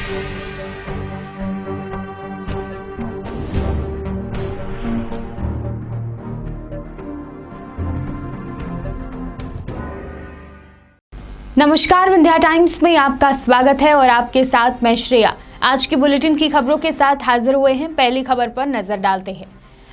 नमस्कार, विंध्या टाइम्स में आपका स्वागत है और आपके साथ मैं श्रेया। आज की बुलेटिन की खबरों के साथ हाजिर हुए हैं। पहली खबर पर नजर डालते हैं।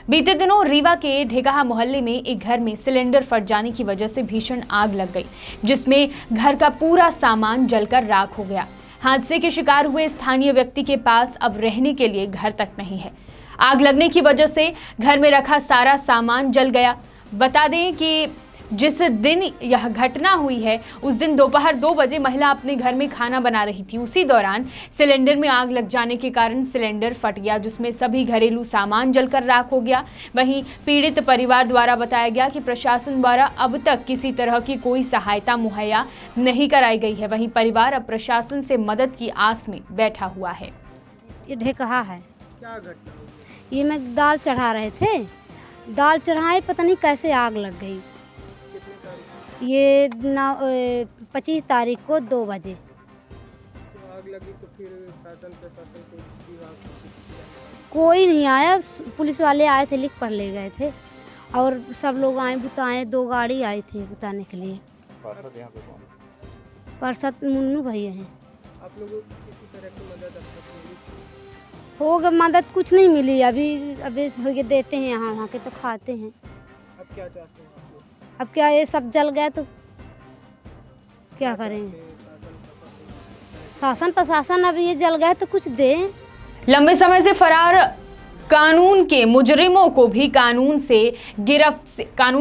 बीते दिनों रीवा के ढेकाहा मोहल्ले में एक घर में सिलेंडर फट जाने की वजह से भीषण आग लग गई, जिसमें घर का पूरा सामान जलकर राख हो गया। हादसे के शिकार हुए स्थानीय व्यक्ति के पास अब रहने के लिए घर तक नहीं है। आग लगने की वजह से घर में रखा सारा सामान जल गया। बता दें कि जिस दिन यह घटना हुई है उस दिन दोपहर 2 बजे महिला अपने घर में खाना बना रही थी। उसी दौरान सिलेंडर में आग लग जाने के कारण सिलेंडर फट गया, जिसमें सभी घरेलू सामान जलकर राख हो गया। वहीं पीड़ित परिवार द्वारा बताया गया कि प्रशासन द्वारा अब तक किसी तरह की कोई सहायता मुहैया नहीं कराई गई है। वहीं परिवार अब प्रशासन से मदद की आस में बैठा हुआ है। ये ढेकहा है। क्या घटना हुई? ये मैं दाल चढ़ा रहे थे, दाल चढ़ाए पता नहीं कैसे आग लग गई। कितनी तारीख ये 25 तारीख को 2 बजे। को आग लगी तो फिर शासन प्रशासन को विभाग कोई नहीं आया, पुलिस वाले आए थे, लिख पढ़ ले गए थे और सब लोग आए बुताए, 2 गाड़ी आई थी बुताने के लिए। पार्षद मुन्नू भैया हैं। आप लोगों को किसी तरह की मदद अब तक मिली? होगा मदद, कुछ नहीं मिली अभी हो गए, देते हैं यहाँ वहाँ के तो खाते हैं। अब क्या चाहते हैं आप लोग? अब क्या ये सब जल गया तो क्या करेंगे? शासन प्रशासन अब ये जल गया तो कुछ दे। लंबे समय से फरार कानून के मुजरिमों को भी कानून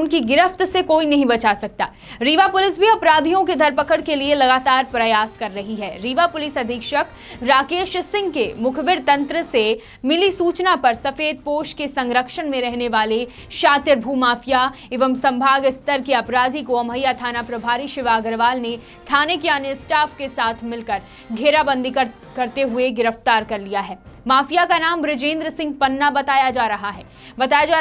की गिरफ्त से कोई नहीं बचा सकता। रीवा पुलिस भी अपराधियों की धरपकड़ के लिए लगातार प्रयास कर रही है। रीवा पुलिस अधीक्षक राकेश सिंह के मुखबिर तंत्र से मिली सूचना पर सफेद पोश के संरक्षण में रहने वाले शातिर भूमाफिया एवं संभाग स्तर के अपराधी को अमैया थाना प्रभारी शिवा अग्रवाल ने थाने के अन्य स्टाफ के साथ मिलकर घेराबंदी करते हुए गिरफ्तार कर लिया है। माफिया का नाम ब्रजेंद्र सिंह पन्ना बताया जा रहा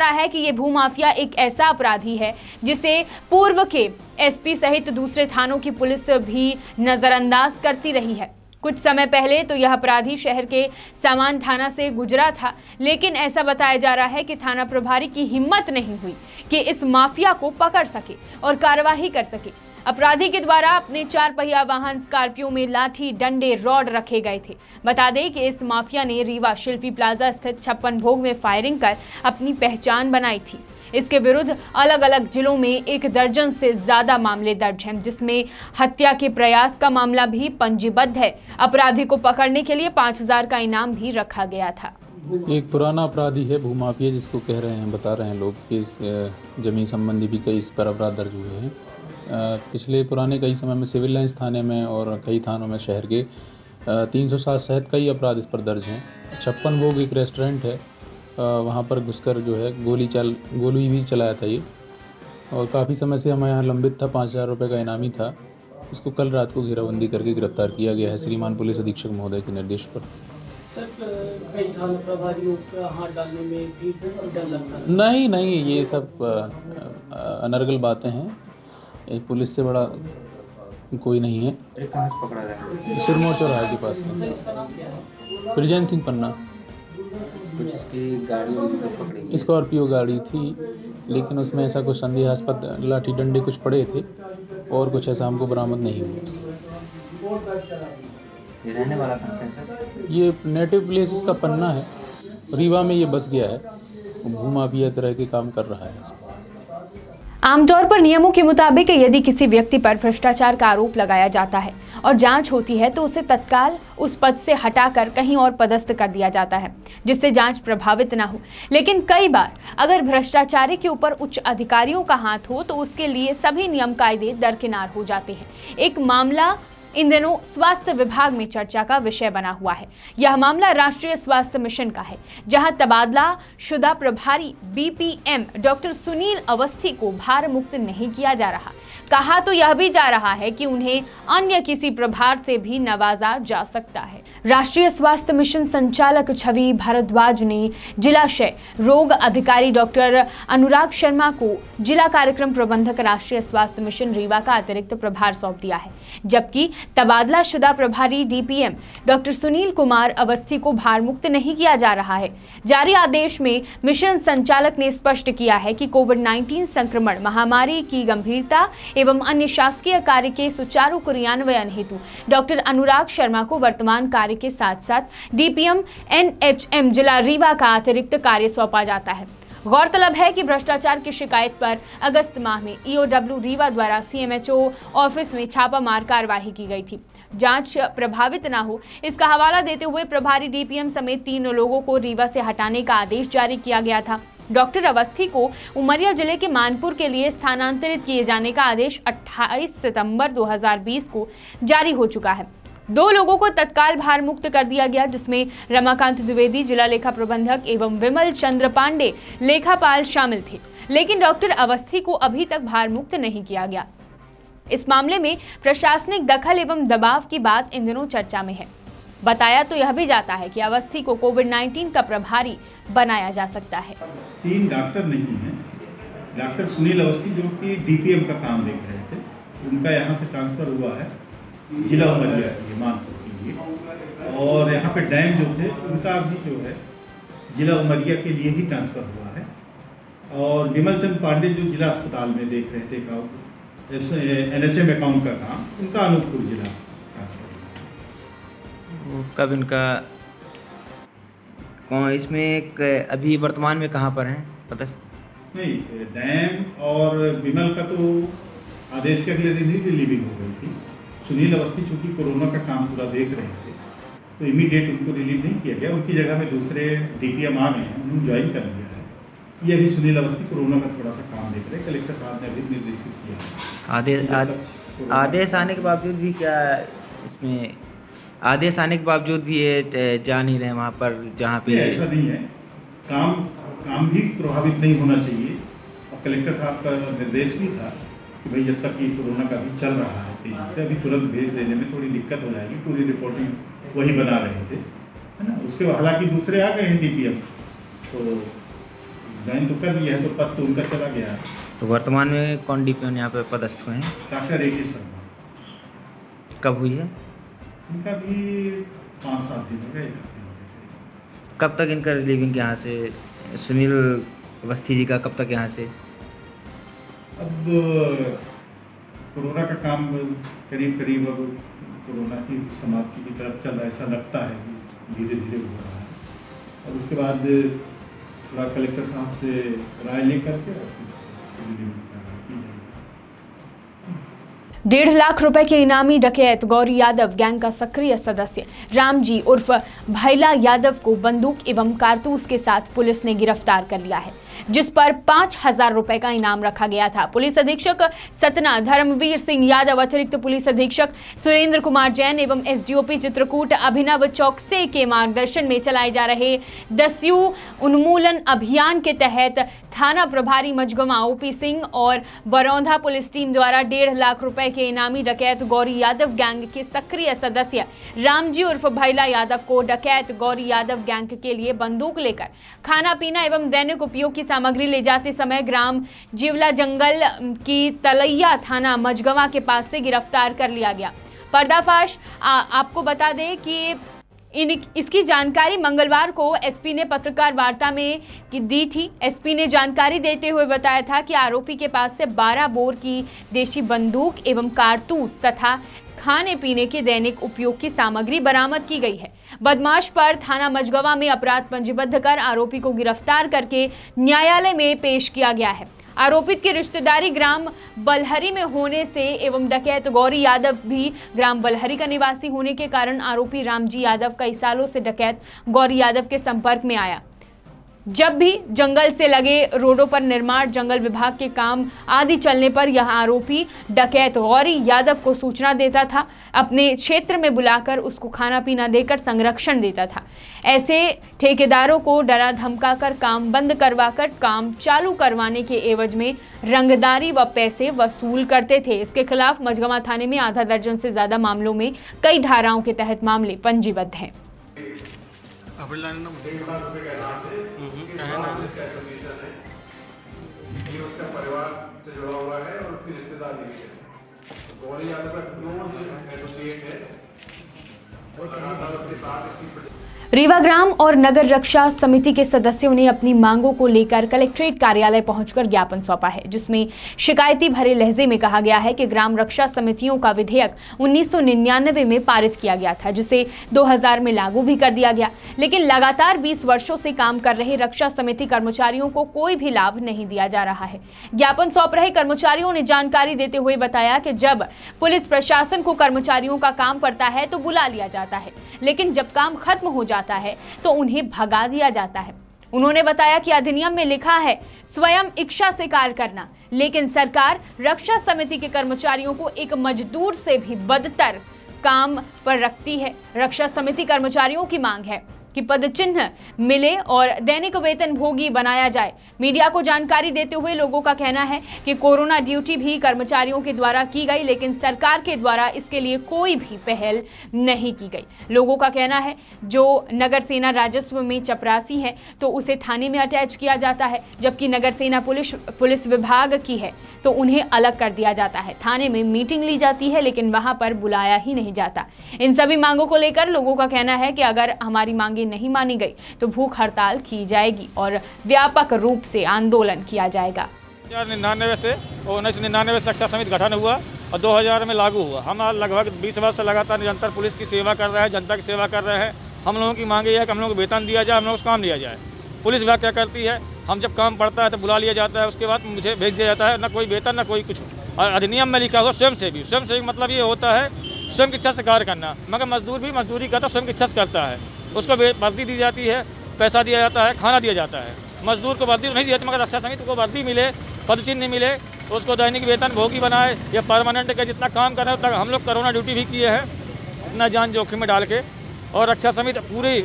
है कि ये भूमाफिया एक ऐसा अपराधी है जिसे पूर्व के एसपी सहित दूसरे थानों की पुलिस भी नजरअंदाज करती रही है। कुछ समय पहले तो यह अपराधी शहर के सामान थाना से गुजरा था, लेकिन ऐसा बताया जा रहा है कि थाना प्रभारी की हिम्मत नहीं हुई कि इस माफिया को पकड़ सके और कार्यवाही कर सके। अपराधी के द्वारा अपने 4 पहिया वाहन स्कॉर्पियो में लाठी, डंडे, रॉड रखे गए थे। बता दें कि इस माफिया ने रीवा शिल्पी प्लाजा स्थित 56 भोग में फायरिंग कर अपनी पहचान बनाई थी। इसके विरुद्ध अलग अलग जिलों में 1 दर्जन से ज्यादा मामले दर्ज हैं, जिसमें हत्या के प्रयास का मामला भी पंजीबद्ध है। अपराधी को पकड़ने के लिए 5000 का इनाम भी रखा गया था। एक पुराना अपराधी है भूमाफिया, जिसको कह रहे हैं, बता रहे हैं लोग कि जमीन संबंधी भी कई इस पर अपराध दर्ज हुए हैं। पिछले पुराने कई समय में सिविल लाइंस थाने में और कई थानों में शहर के 307 सहित कई अपराध इस पर दर्ज हैं। 56 भोग एक रेस्टोरेंट है, वहाँ पर घुसकर जो है गोली भी चलाया था ये, और काफ़ी समय से हमारे यहाँ लंबित था। 5000 रुपये का इनामी था। इसको कल रात को घेराबंदी करके गिरफ्तार किया गया है श्रीमान पुलिस अधीक्षक महोदय के निर्देश पर। कई थाना प्रभारियों का हाथ डालने में भी डर लगता है? नहीं, ये सब अनर्गल बातें हैं। पुलिस से बड़ा कोई नहीं है। कहाँ से पकड़ा गया? सिरमौर चौराहे के पास से ब्रजेंद्र सिंह पन्ना। कुछ इसकी गाड़ी पकड़ी? स्कॉर्पियो गाड़ी थी, लेकिन उसमें ऐसा कुछ संदेहास्पद लाठी डंडे कुछ पड़े थे और कुछ ऐसा हमको बरामद नहीं हुआ उससे। ये रहने वाला कहाँ है सर? ये नेटिव प्लेस इसका पन्ना है, रीवा में ये बस गया है, भूमाफिया तरह के काम कर रहा है। आमतौर पर नियमों के मुताबिक यदि किसी व्यक्ति पर भ्रष्टाचार का आरोप लगाया जाता है और जांच होती है तो उसे तत्काल उस पद से हटाकर कहीं और पदस्थ कर दिया जाता है, जिससे जांच प्रभावित ना हो। लेकिन कई बार अगर भ्रष्टाचारी के ऊपर उच्च अधिकारियों का हाथ हो तो उसके लिए सभी नियम कायदे दरकिनार हो जाते हैं। एक मामला इन दिनों स्वास्थ्य विभाग में चर्चा का विषय बना हुआ है। यह मामला राष्ट्रीय स्वास्थ्य मिशन का है, जहां तबादला शुदा प्रभारी बीपीएम डॉक्टर सुनील अवस्थी को भार मुक्त नहीं किया जा रहा। कहा तो यह भी जा रहा है कि उन्हें अन्य किसी प्रभार से भी नवाजा जा सकता है। राष्ट्रीय स्वास्थ्य मिशन संचालक छवि भारद्वाज ने जिलाशय रोग अधिकारी डॉक्टर अनुराग शर्मा को जिला कार्यक्रम प्रबंधक राष्ट्रीय स्वास्थ्य मिशन रीवा का अतिरिक्त प्रभार सौंप दिया है, जबकि तबादलाशुदा प्रभारी डीपीएम डॉक्टर सुनील कुमार अवस्थी को भारमुक्त नहीं किया जा रहा है। जारी आदेश में मिशन संचालक ने स्पष्ट किया है कि कोविड-19 संक्रमण महामारी की गंभीरता एवं अन्य शासकीय कार्य के सुचारू क्रियान्वयन हेतु डॉक्टर अनुराग शर्मा को वर्तमान कार्य के साथ साथ डीपीएम एनएचएम जिला रीवा का अतिरिक्त कार्य सौंपा जाता है। गौरतलब है कि भ्रष्टाचार की शिकायत पर अगस्त माह में ईओडब्ल्यू रीवा द्वारा सीएमएचओ ऑफिस में छापामार कार्रवाई की गई थी। जांच प्रभावित न हो इसका हवाला देते हुए प्रभारी डीपीएम समेत 3 लोगों को रीवा से हटाने का आदेश जारी किया गया था। डॉक्टर अवस्थी को उमरिया जिले के मानपुर के लिए स्थानांतरित किए जाने का आदेश 28 सितंबर 2020 को जारी हो चुका है। 2 लोगों को तत्काल भार मुक्त कर दिया गया, जिसमें रमाकांत द्विवेदी जिला लेखा प्रबंधक एवं विमल चंद्र पांडे लेखापाल शामिल थे, लेकिन डॉक्टर अवस्थी को अभी तक भार मुक्त नहीं किया गया। इस मामले में प्रशासनिक दखल एवं दबाव की बात इन दिनों चर्चा में है। बताया तो यह भी जाता है कि अवस्थी को कोविड-19 का प्रभारी बनाया जा सकता है। 3 डॉक्टर नहीं हैं। डॉक्टर सुनील अवस्थी जो कि डीपीएम का काम देख रहे थे, उनका यहाँ से ट्रांसफ़र हुआ है जिला उमरिया के मानपुर के लिए, और यहाँ पे डैम जो थे उनका भी जो है जिला उमरिया के लिए ही ट्रांसफ़र हुआ है। और विमल चंद पांडे जो जिला अस्पताल में देख रहे थे एनएचएम अकाउंट का काम, उनका अनूपपुर जिला ट्रांसफ़र हुआ। कब इनका कौन इसमें अभी वर्तमान में कहाँ पर हैं पता नहीं, डैम और विमल का तो आदेश के अगले दिन ही रिलीविंग हो गई थी। सुनील अवस्थी चूँकि कोरोना का काम पूरा देख रहे थे तो इमीडिएट उनको रिलीव नहीं किया गया, उनकी जगह में दूसरे डीपीएम आ गए हैं, उन्होंने ज्वाइन कर लिया है। ये अभी सुनील अवस्थी कोरोना का थोड़ा सा काम देख रहे हैं, कलेक्टर साहब ने अभी निर्देशित किया है। आदेश आने के बावजूद भी क्या इसमें आदेश आने के बावजूद भी ये जा नहीं रहे वहाँ पर जहाँ पे ऐसा नहीं है, काम भी प्रभावित नहीं होना चाहिए। और कलेक्टर साहब का निर्देश भी था कि भाई जब तक ये कोरोना का भी चल रहा है तेजी से, अभी तुरंत भेज देने में थोड़ी दिक्कत हो जाएगी। पूरी रिपोर्टिंग वही बना रहे थे, है ना। उसके हालांकि दूसरे आ गए हैं डीपीएम, तो ज्वाइन तो कर लिया है, तो पद तो उनका चला गया है। तो वर्तमान में कौन डीपीएम यहाँ पे पदस्थ हुए हैं? Doctor A K. शर्मा। कब हुई है? उनका भी 5-7 दिन हो गए, 1 हफ्ते हो गए। कब तक इनका रिलीविंग यहाँ से सुनील अवस्थी जी का कब तक यहाँ से? अब कोरोना का काम करीब अब कोरोना की समाप्ति की तरफ चल रहा है, ऐसा लगता है कि धीरे धीरे हो रहा है। और उसके बाद थोड़ा कलेक्टर साहब से राय लेकर के की जाएगी। 1.5 लाख रुपए के इनामी डकैत गौरी यादव गैंग का सक्रिय सदस्य रामजी उर्फ भैला यादव को बंदूक एवं कारतूस के साथ पुलिस ने गिरफ्तार कर लिया है, जिस पर 5,000 रुपए का इनाम रखा गया था। पुलिस अधीक्षक सतना धर्मवीर सिंह यादव, अतिरिक्त पुलिस अधीक्षक सुरेंद्र कुमार जैन एवं एसडीओपी चित्रकूट अभिनव चौकसे के मार्गदर्शन में चलाए जा रहे दस्यु उन्मूलन अभियान के तहत थाना प्रभारी मझगमा ओपी सिंह और बरौंधा पुलिस टीम द्वारा 1.5 लाख रुपए के इनामी डकैत गौरी यादव गैंग के सक्रिय सदस्य रामजी उर्फ भैला यादव को डकैत गौरी यादव गैंग के लिए बंदूक लेकर खाना पीना एवं दैनिक उपयोग की सामग्री ले जाते समय ग्राम जीवला जंगल की तलैया थाना मझगवा के पास से गिरफ्तार कर लिया गया। पर्दाफाश आपको बता दें कि इसकी जानकारी मंगलवार को एसपी ने पत्रकार वार्ता में दी थी। एसपी ने जानकारी देते हुए बताया था कि आरोपी के पास से 12 बोर की देशी बंदूक एवं कारतूस तथा खाने पीने के दैनिक उपयोग की सामग्री बरामद की गई है। बदमाश पर थाना मझगवा में अपराध पंजीबद्ध कर आरोपी को गिरफ्तार करके न्यायालय में पेश किया गया है। आरोपित की रिश्तेदारी ग्राम बलहरी में होने से एवं डकैत गौरी यादव भी ग्राम बलहरी का निवासी होने के कारण आरोपी रामजी यादव कई सालों से डकैत गौरी यादव के संपर्क में आया। जब भी जंगल से लगे रोडों पर निर्माण, जंगल विभाग के काम आदि चलने पर यह आरोपी डकैत गौरी यादव को सूचना देता था, अपने क्षेत्र में बुलाकर उसको खाना पीना देकर संरक्षण देता था। ऐसे ठेकेदारों को डरा धमकाकर काम बंद करवाकर काम चालू करवाने के एवज में रंगदारी व पैसे वसूल करते थे। इसके खिलाफ मझगवा थाने में आधा दर्जन से ज्यादा मामलों में कई धाराओं के तहत मामले पंजीबद्ध हैं। परिवार से जुड़ा हुआ है और उसकी रिश्तेदारी भी है। रीवा ग्राम और नगर रक्षा समिति के सदस्यों ने अपनी मांगों को लेकर कलेक्ट्रेट कार्यालय पहुंचकर ज्ञापन सौंपा है, जिसमें शिकायती भरे लहजे में कहा गया है कि ग्राम रक्षा समितियों का विधेयक 1999 में पारित किया गया था, जिसे 2000 में लागू भी कर दिया गया, लेकिन लगातार 20 वर्षों से काम कर रहे रक्षा समिति कर्मचारियों को कोई भी लाभ नहीं दिया जा रहा है। ज्ञापन सौंप रहे कर्मचारियों ने जानकारी देते हुए बताया कि जब पुलिस प्रशासन को कर्मचारियों का काम पड़ता है तो बुला लिया जाता है, लेकिन जब काम खत्म हो जाता है तो उन्हें भगा दिया जाता है। उन्होंने बताया कि अधिनियम में लिखा है स्वयं इच्छा से कार्य करना, लेकिन सरकार रक्षा समिति के कर्मचारियों को एक मजदूर से भी बदतर काम पर रखती है। रक्षा समिति कर्मचारियों की मांग है कि पद चिन्ह मिले और दैनिक वेतन भोगी बनाया जाए। मीडिया को जानकारी देते हुए लोगों का कहना है कि कोरोना ड्यूटी भी कर्मचारियों के द्वारा की गई, लेकिन सरकार के द्वारा इसके लिए कोई भी पहल नहीं की गई। लोगों का कहना है जो नगर सेना राजस्व में चपरासी है तो उसे थाने में अटैच किया जाता है, जबकि नगर सेना पुलिस विभाग की है तो उन्हें अलग कर दिया जाता है। थाने में मीटिंग ली जाती है लेकिन वहां पर बुलाया ही नहीं जाता। इन सभी मांगों को लेकर लोगों का कहना है कि अगर हमारी मांगे नहीं मानी गई तो भूख हड़ताल की जाएगी और व्यापक रूप से आंदोलन किया जाएगा। 1999 से 1999 से रक्षा समिति गठन हुआ और 2000 में लागू हुआ। हम लगभग 20 वर्ष से लगातार निरंतर पुलिस की सेवा कर रहे हैं, जनता की सेवा कर रहे हैं। हम लोगों की मांग ये है कि हम लोगों को वेतन दिया जाए, हम लोगों को काम दिया जाए। पुलिस विभाग क्या करती है, हम जब काम पड़ता है तो बुला लिया जाता है, उसके बाद मुझे भेज दिया जाता है, ना कोई वेतन ना कोई कुछ। और अधिनियम में लिखा हुआ स्वयं मतलब ये होता है स्वयं की इच्छा से कार्य करना, मगर मजदूर भी मजदूरी करता स्वयं की इच्छा से करता है। उसको वर्दी दी जाती है, पैसा दिया जाता है, खाना दिया जाता है। मजदूर को वर्दी नहीं दी जाती, मगर रक्षा समिति को वर्दी मिले, पद चिन्ह नहीं मिले, उसको दैनिक वेतन भोगी बनाए या परमानेंट का जितना काम कर रहे हैं उतना। हम लोग कोरोना ड्यूटी भी किए हैं अपना जान जोखिम में डाल के, और रक्षा समिति पूरी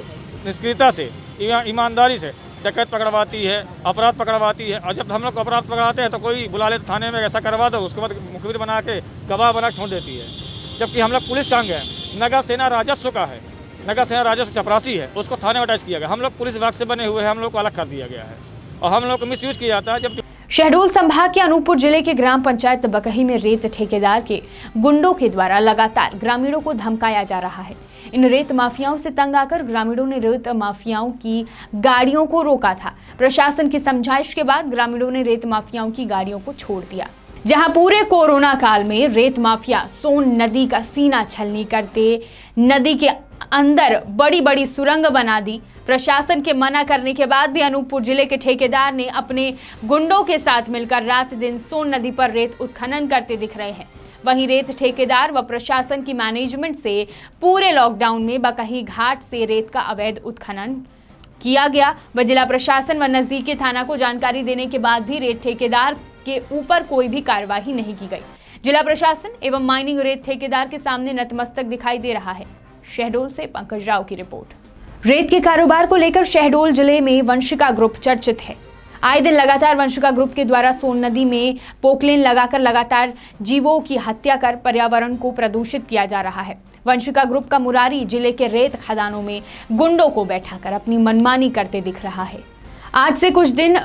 निष्क्रियता से ईमानदारी से डकैत पकड़वाती है, अपराध पकड़वाती है। और जब हम लोग अपराध पकड़ाते हैं तो कोई बुला ले थाने में ऐसा करवा दो, उसके बाद मुखबिर बना के गवाह बना छोड़ देती है। जबकि हम लोग पुलिस कांग है, नगर सेना राजस्व का है, नगर सेना राजस्व चपरासी है, उसको थाने में अटैच किया गया। हम लोग पुलिस विभाग से बने हुए हैं, हम लोग को अलग कर दिया गया है और हम लोग को मिसयूज किया जाता है। जब शहडोल संभाग के अनूपपुर जिले के ग्राम पंचायत बकही में रेत ठेकेदार के गुंडों के द्वारा लगातार ग्रामीणों को धमकाया जा रहा है। इन रेत माफियाओं से तंग आकर ग्रामीणों ने रेत माफियाओं की गाड़ियों को रोका था। प्रशासन की समझाइश के बाद ग्रामीणों ने रेत माफियाओं की गाड़ियों को छोड़ दिया। जहां पूरे कोरोना काल में रेत माफिया सोन नदी का सीना छलनी करते नदी के अंदर बड़ी बड़ी सुरंग बना दी। प्रशासन के मना करने के बाद भी अनूपपुर जिले के ठेकेदार ने अपने गुंडों के साथ मिलकर रात दिन सोन नदी पर रेत उत्खनन करते दिख रहे हैं। वहीं रेत ठेकेदार व प्रशासन की मैनेजमेंट से पूरे लॉकडाउन में बकही घाट से रेत का अवैध उत्खनन किया गया व जिला प्रशासन व नजदीकी थाना को जानकारी देने के बाद भी रेत ठेकेदार के ऊपर कोई भी कार्रवाई नहीं की गई। जिला प्रशासन एवं माइनिंग रेत ठेकेदार के सामने नतमस्तक दिखाई दे रहा है। शहडोल से पंकज राव की रिपोर्ट। रेत के कारोबार को लेकर शहडोल जिले में वंशिका ग्रुप चर्चित है। आए दिन लगातार वंशिका ग्रुप के द्वारा सोन नदी में पोकलेन लगाकर लगातार जीवों की हत्या कर पर्यावरण को प्रदूषित किया जा रहा है। वंशिका ग्रुप का मुरारी जिले के रेत खदानों में गुंडों को बैठाकर अपनी मनमानी करते दिख रहा है। आज से कुछ दिन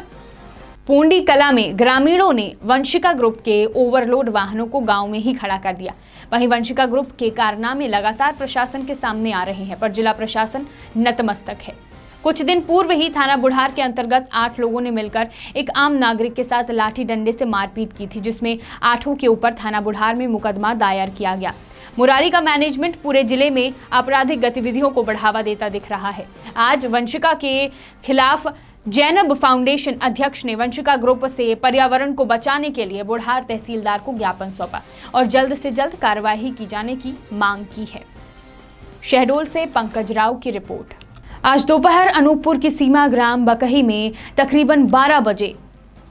पूंडी कला में ग्रामीणों ने वंशिका ग्रुप के ओवरलोड वाहनों को गांव में ही खड़ा कर दिया। वहीं वंशिका ग्रुप के कारनामे लगातार प्रशासन के सामने आ रहे हैं, पर जिला प्रशासन नतमस्तक है। कुछ दिन पूर्व ही थाना बुढ़ार के अंतर्गत 8 लोगों ने मिलकर एक आम नागरिक के साथ लाठी डंडे से मारपीट की थी, जिसमें 8 के ऊपर थाना बुढ़ार में मुकदमा दायर किया गया। मुरारी का मैनेजमेंट पूरे जिले में आपराधिक गतिविधियों को बढ़ावा देता दिख रहा है। आज वंशिका के खिलाफ जैनब फाउंडेशन अध्यक्ष ने वंशिका ग्रुप से पर्यावरण को बचाने के लिए बुढ़ार तहसीलदार को ज्ञापन सौंपा और जल्द से जल्द कार्रवाई की जाने की मांग की है। शहडोल से पंकज राव की रिपोर्ट। आज दोपहर अनूपपुर की सीमा ग्राम बकही में तकरीबन 12 बजे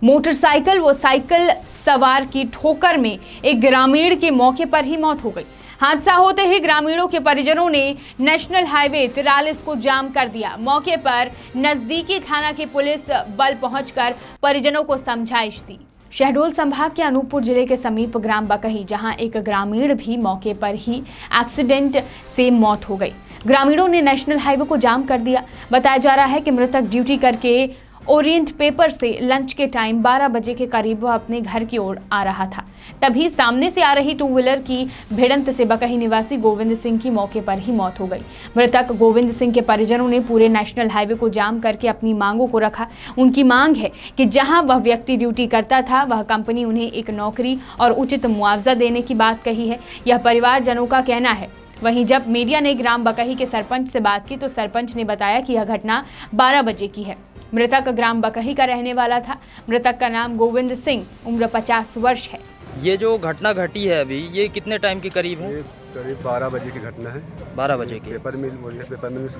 मोटरसाइकिल व साइकिल सवार की ठोकर में एक ग्रामीण की मौके पर ही मौत हो गई। हादसा होते ही ग्रामीणों के परिजनों ने नेशनल हाईवे 43 को जाम कर दिया। मौके पर नजदीकी थाना की पुलिस बल पहुंचकर परिजनों को समझाइश दी। शहडोल संभाग के अनूपपुर जिले के समीप ग्राम बकही, जहां एक ग्रामीण भी मौके पर ही एक्सीडेंट से मौत हो गई। ग्रामीणों ने नेशनल हाईवे को जाम कर दिया। बताया जा रहा है कि मृतक ड्यूटी करके ओरिएंट पेपर से लंच के टाइम 12 बजे के करीब वह अपने घर की ओर आ रहा था। तभी सामने से आ रही टू व्हीलर की भिड़ंत से बकही निवासी गोविंद सिंह की मौके पर ही मौत हो गई। मृतक गोविंद सिंह के परिजनों ने पूरे नेशनल हाईवे को जाम करके अपनी मांगों को रखा। उनकी मांग है कि जहां वह व्यक्ति ड्यूटी करता था वह कंपनी उन्हें एक नौकरी और उचित मुआवजा देने की बात कही है, यह परिवारजनों का कहना है। वहीं जब मीडिया ने ग्राम बकही के सरपंच से बात की तो सरपंच ने बताया कि यह घटना 12 बजे की है। मृतक ग्राम बकही का रहने वाला था। मृतक का नाम गोविंद सिंह, उम्र 50 वर्ष है। ये जो घटना घटी है अभी, ये कितने टाइम के करीब है? ये करीब 12 बजे की घटना है। 12 बजे की। पेपर मिल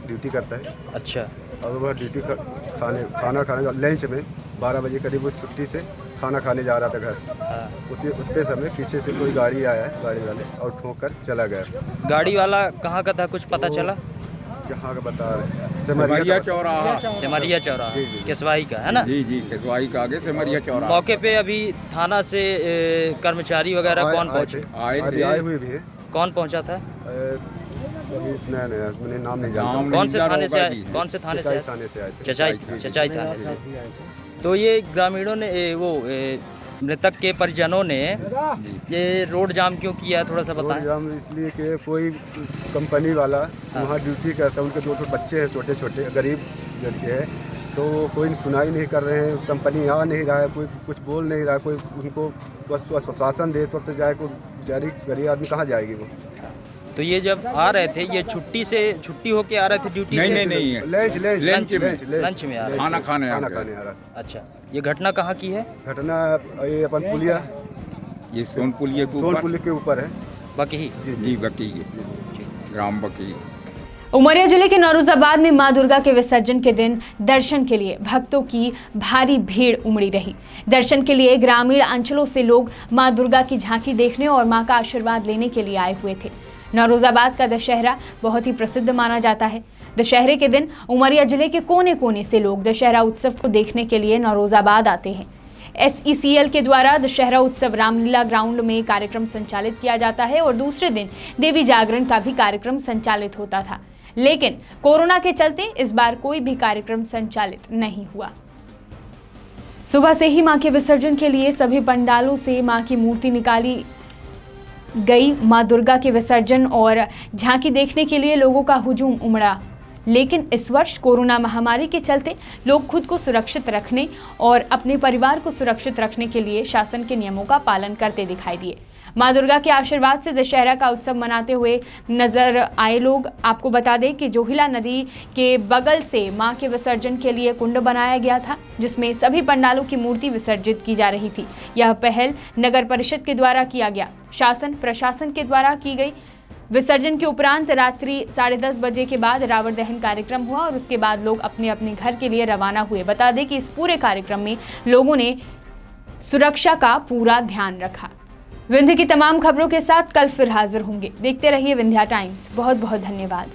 ड्यूटी करता है। अच्छा। और वह ड्यूटी खाना खाने लंच में 12 बजे करीब वो छुट्टी से खाना खाने जा रहा था घर। उतने समय पीछे से कोई गाड़ी आया है, गाड़ी वाले, और ठोक कर चला गया। गाड़ी वाला कहाँ का था, कुछ पता चला? कहाँ का बता रहे हैं? सेमरिया चौराहा। सेमरिया चौराहा केसवाई का है ना? जी जी, केसवाई का आगे सेमरिया चौराहा। मौके पे अभी थाना से कर्मचारी वगैरह कौन पहुँचे? आए हुए भी हैं। कौन पहुँचा था? मैंने नाम नहीं जानता। कौन से थाने से आए? कौन से थाने से आए? चचाई थाने से। तो ये ग्रामीणों ने वो मृतक के परिजनों ने ये रोड जाम क्यों किया, थोड़ा सा बताएं। रोड जाम इसलिए कि कोई कंपनी वाला वहाँ ड्यूटी करता है, उनके 2 बच्चे हैं छोटे छोटे, गरीब लड़के हैं, तो कोई सुनाई नहीं कर रहे हैं। कंपनी आ नहीं रहा है, कोई कुछ बोल नहीं रहा है, कोई उनको बस आश्वासन दे तो जाए, कोई बेचारी गरीब आदमी कहाँ जाएगी वो। तो ये जब आ रहे थे, ये छुट्टी होके आ रहे थे ड्यूटी से? नहीं, लंच में आ रहे थे, खाना खाने आ रहा। अच्छा, ये घटना कहाँ की है? घटना ये अपन पुलिया, ये सोनपुलिया के ऊपर है। बकही? जी, बकही, ग्राम बकही। उमरिया जिले के नौरोजाबाद में मां दुर्गा के विसर्जन के दिन दर्शन के लिए भक्तों की भारी भीड़ उमड़ी रही। दर्शन के लिए ग्रामीण अंचलों से लोग मां दुर्गा की झांकी देखने और मां का आशीर्वाद लेने के लिए आए हुए थे। नौरोजाबाद का दशहरा बहुत ही प्रसिद्ध माना जाता है। दशहरे के दिन उमरिया जिले के कोने कोने से लोग दशहरा उत्सव को देखने के लिए नौरोजाबाद आते हैं। SECL के द्वारा दशहरा उत्सव रामलीला ग्राउंड में कार्यक्रम संचालित किया जाता है और दूसरे दिन देवी जागरण का भी कार्यक्रम संचालित होता था, लेकिन कोरोना के चलते इस बार कोई भी कार्यक्रम संचालित नहीं हुआ। सुबह से ही मां के विसर्जन के लिए सभी पंडालों से मां की मूर्ति निकाली गई। मां दुर्गा के विसर्जन और झांकी देखने के लिए लोगों का हुजूम उमड़ा, लेकिन इस वर्ष कोरोना महामारी के चलते लोग खुद को सुरक्षित रखने और अपने परिवार को सुरक्षित रखने के लिए शासन के नियमों का पालन करते दिखाई दिए। मां दुर्गा के आशीर्वाद से दशहरा का उत्सव मनाते हुए नजर आए लोग। आपको बता दें कि जोहिला नदी के बगल से मां के विसर्जन के लिए कुंड बनाया गया था, जिसमें सभी पंडालों की मूर्ति विसर्जित की जा रही थी। यह पहल नगर परिषद के द्वारा किया गया, शासन प्रशासन के द्वारा की गई। विसर्जन के उपरांत रात्रि 10:30 बजे के बाद रावण दहन कार्यक्रम हुआ और उसके बाद लोग अपने अपने घर के लिए रवाना हुए। बता दें कि इस पूरे कार्यक्रम में लोगों ने सुरक्षा का पूरा ध्यान रखा। विंध्य की तमाम खबरों के साथ कल फिर हाजिर होंगे। देखते रहिए विंध्या टाइम्स। बहुत बहुत धन्यवाद।